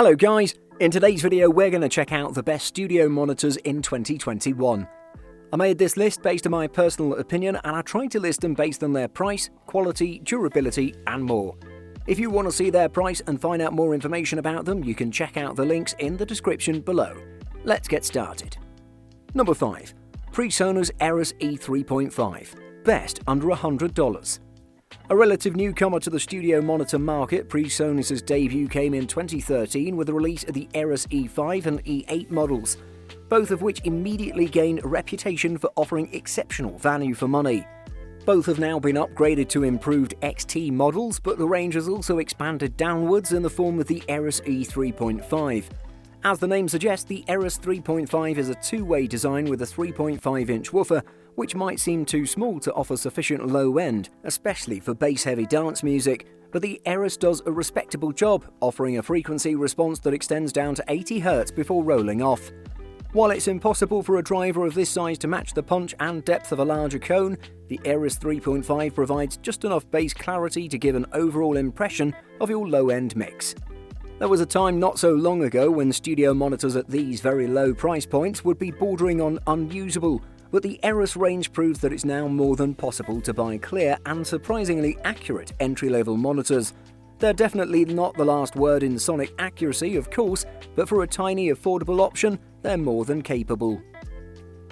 Hello guys, in today's video we're going to check out the best studio monitors in 2021. I made this list based on my personal opinion and I tried to list them based on their price, quality, durability and more. If you want to see their price and find out more information about them, you can check out the links in the description below. Let's get started. Number 5. PreSonus ERAS E3.5. Best under $100. A relative newcomer to the studio monitor market, PreSonus' debut came in 2013 with the release of the ERAS E5 and E8 models, both of which immediately gained a reputation for offering exceptional value for money. Both have now been upgraded to improved XT models, but the range has also expanded downwards in the form of the ERAS E3.5. As the name suggests, the ERAS 3.5 is a two-way design with a 3.5-inch woofer, which might seem too small to offer sufficient low end, especially for bass-heavy dance music, but the ERAS does a respectable job, offering a frequency response that extends down to 80 Hz before rolling off. While it's impossible for a driver of this size to match the punch and depth of a larger cone, the ERAS 3.5 provides just enough bass clarity to give an overall impression of your low-end mix. There was a time not so long ago when studio monitors at these very low price points would be bordering on unusable, but the ERAS range proves that it's now more than possible to buy clear and surprisingly accurate entry-level monitors. They're definitely not the last word in sonic accuracy, of course, but for a tiny affordable option, they're more than capable.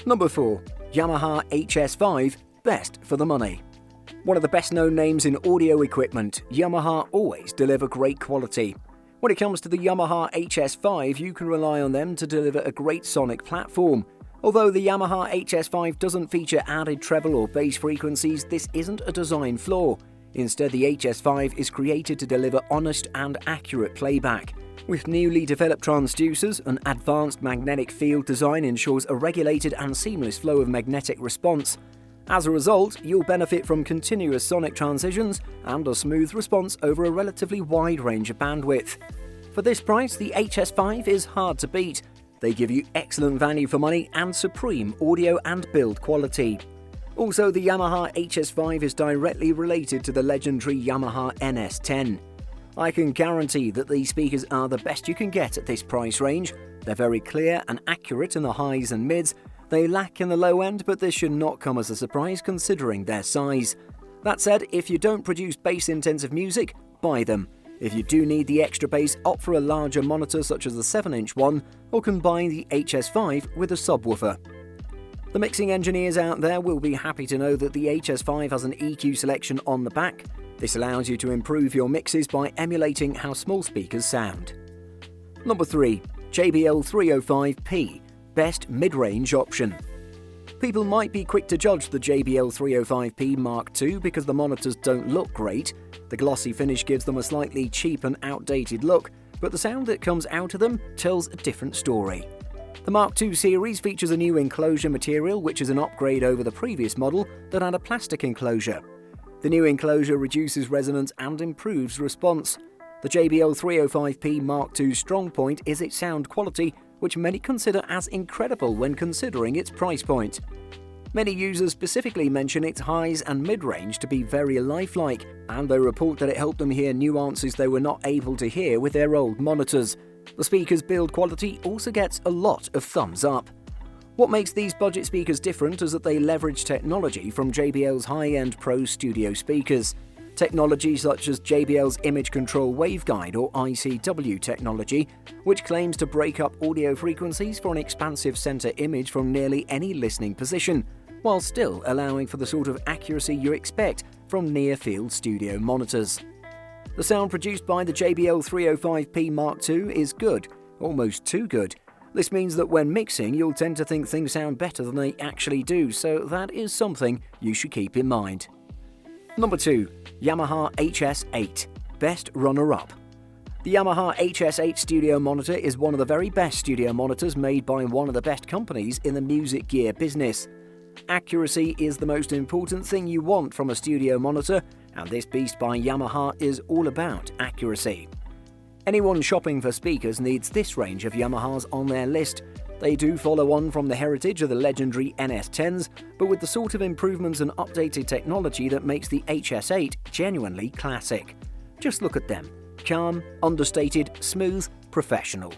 Number 4. Yamaha HS5. Best for the money. One of the best-known names in audio equipment, Yamaha always deliver great quality. When it comes to the Yamaha HS5, you can rely on them to deliver a great sonic platform. Although the Yamaha HS5 doesn't feature added treble or bass frequencies, this isn't a design flaw. Instead, the HS5 is created to deliver honest and accurate playback. With newly developed transducers, an advanced magnetic field design ensures a regulated and seamless flow of magnetic response. As a result, you'll benefit from continuous sonic transitions and a smooth response over a relatively wide range of bandwidth. For this price, the HS5 is hard to beat. They give you excellent value for money and supreme audio and build quality. Also, the Yamaha HS5 is directly related to the legendary Yamaha NS10. I can guarantee that these speakers are the best you can get at this price range. They're very clear and accurate in the highs and mids. They lack in the low end, but this should not come as a surprise considering their size. That said, if you don't produce bass-intensive music, buy them. If you do need the extra bass, opt for a larger monitor such as the 7-inch one, or combine the HS5 with a subwoofer. The mixing engineers out there will be happy to know that the HS5 has an EQ selection on the back. This allows you to improve your mixes by emulating how small speakers sound. Number 3. JBL 305P. Best mid-range option. People might be quick to judge the JBL 305P Mark II because the monitors don't look great. The glossy finish gives them a slightly cheap and outdated look, but the sound that comes out of them tells a different story. The Mark II series features a new enclosure material which is an upgrade over the previous model that had a plastic enclosure. The new enclosure reduces resonance and improves response. The JBL 305P Mark II's strong point is its sound quality, which many consider as incredible when considering its price point. Many users specifically mention its highs and mid-range to be very lifelike, and they report that it helped them hear nuances they were not able to hear with their old monitors. The speaker's build quality also gets a lot of thumbs up. What makes these budget speakers different is that they leverage technology from JBL's high-end Pro Studio speakers. Technology such as JBL's Image Control Waveguide or ICW technology, which claims to break up audio frequencies for an expansive center image from nearly any listening position, while still allowing for the sort of accuracy you expect from near-field studio monitors. The sound produced by the JBL 305P Mark II is good, almost too good. This means that when mixing, you'll tend to think things sound better than they actually do, so that is something you should keep in mind. Number 2. Yamaha HS8. Best runner-up. The Yamaha HS8 studio monitor is one of the very best studio monitors made by one of the best companies in the music gear business. Accuracy is the most important thing you want from a studio monitor, and this beast by Yamaha is all about accuracy. Anyone shopping for speakers needs this range of Yamahas on their list. They do follow on from the heritage of the legendary NS10s, but with the sort of improvements and updated technology that makes the HS8 genuinely classic. Just look at them. Calm, understated, smooth, professional.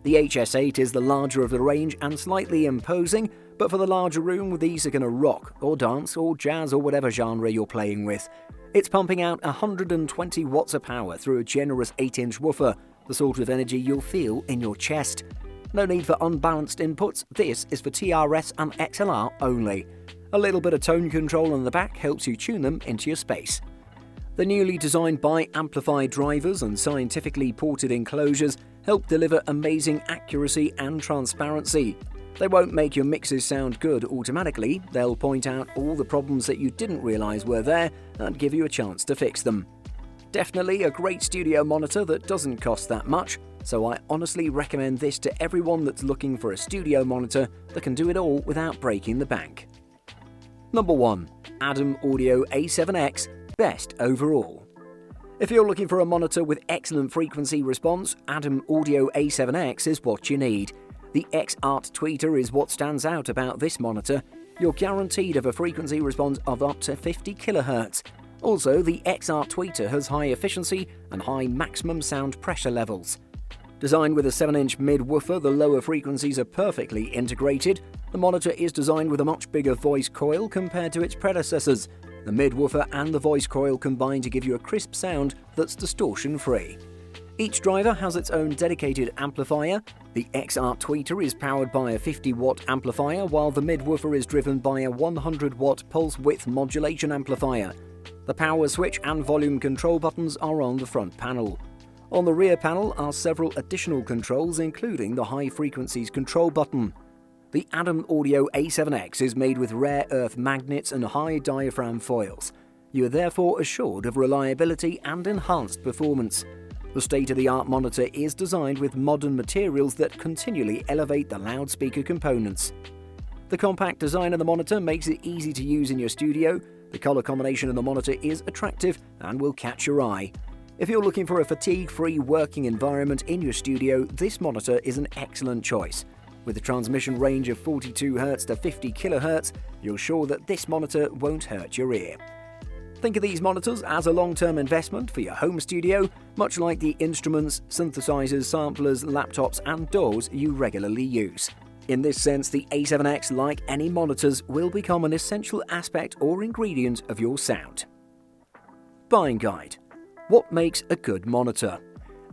The HS8 is the larger of the range and slightly imposing, but for the larger room, these are going to rock, or dance, or jazz, or whatever genre you're playing with. It's pumping out 120 watts of power through a generous 8-inch woofer, the sort of energy you'll feel in your chest. No need for unbalanced inputs, this is for TRS and XLR only. A little bit of tone control on the back helps you tune them into your space. The newly designed bi-amplified drivers and scientifically ported enclosures help deliver amazing accuracy and transparency. They won't make your mixes sound good automatically, they'll point out all the problems that you didn't realise were there and give you a chance to fix them. Definitely a great studio monitor that doesn't cost that much, so I honestly recommend this to everyone that's looking for a studio monitor that can do it all without breaking the bank. Number 1. Adam Audio A7X, best overall. If you're looking for a monitor with excellent frequency response, Adam Audio A7X is what you need. The X-Art tweeter is what stands out about this monitor. You're guaranteed of a frequency response of up to 50 kHz. Also, the X-Art tweeter has high efficiency and high maximum sound pressure levels. Designed with a 7-inch mid-woofer, the lower frequencies are perfectly integrated. The monitor is designed with a much bigger voice coil compared to its predecessors. The mid-woofer and the voice coil combine to give you a crisp sound that's distortion-free. Each driver has its own dedicated amplifier. The X-Art tweeter is powered by a 50-watt amplifier, while the mid-woofer is driven by a 100-watt pulse-width modulation amplifier. The power switch and volume control buttons are on the front panel. On the rear panel are several additional controls, including the high frequencies control button. The Adam Audio A7X is made with rare earth magnets and high diaphragm foils. You are therefore assured of reliability and enhanced performance. The state-of-the-art monitor is designed with modern materials that continually elevate the loudspeaker components. The compact design of the monitor makes it easy to use in your studio. The color combination of the monitor is attractive and will catch your eye. If you're looking for a fatigue-free working environment in your studio, this monitor is an excellent choice. With a transmission range of 42 Hz to 50 kHz, you're sure that this monitor won't hurt your ear. Think of these monitors as a long-term investment for your home studio, much like the instruments, synthesizers, samplers, laptops, and DAWs you regularly use. In this sense, the A7X, like any monitors, will become an essential aspect or ingredient of your sound. Buying guide. What makes a good monitor?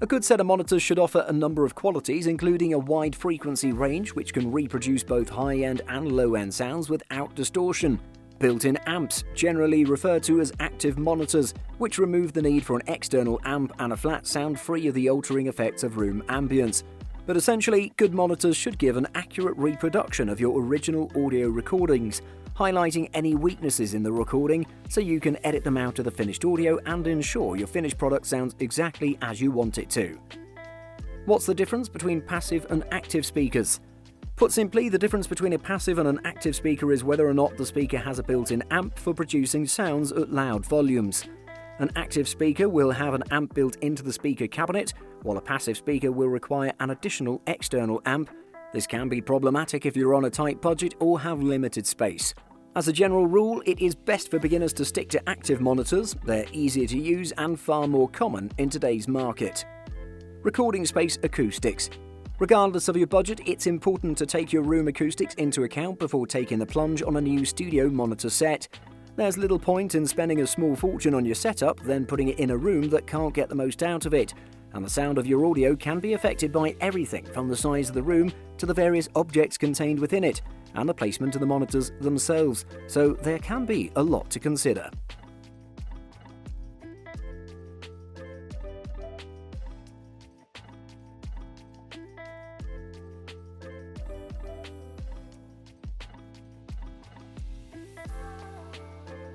A good set of monitors should offer a number of qualities, including a wide frequency range which can reproduce both high-end and low-end sounds without distortion. Built-in amps, generally referred to as active monitors, which remove the need for an external amp and a flat sound free of the altering effects of room ambience. But essentially, good monitors should give an accurate reproduction of your original audio recordings, highlighting any weaknesses in the recording so you can edit them out of the finished audio and ensure your finished product sounds exactly as you want it to. What's the difference between passive and active speakers? Put simply, the difference between a passive and an active speaker is whether or not the speaker has a built-in amp for producing sounds at loud volumes. An active speaker will have an amp built into the speaker cabinet, while a passive speaker will require an additional external amp. This can be problematic if you're on a tight budget or have limited space. As a general rule, it is best for beginners to stick to active monitors. They're easier to use and far more common in today's market. Recording space acoustics. Regardless of your budget, it's important to take your room acoustics into account before taking the plunge on a new studio monitor set. There's little point in spending a small fortune on your setup, then putting it in a room that can't get the most out of it. And the sound of your audio can be affected by everything from the size of the room to the various objects contained within it, and the placement of the monitors themselves, so there can be a lot to consider.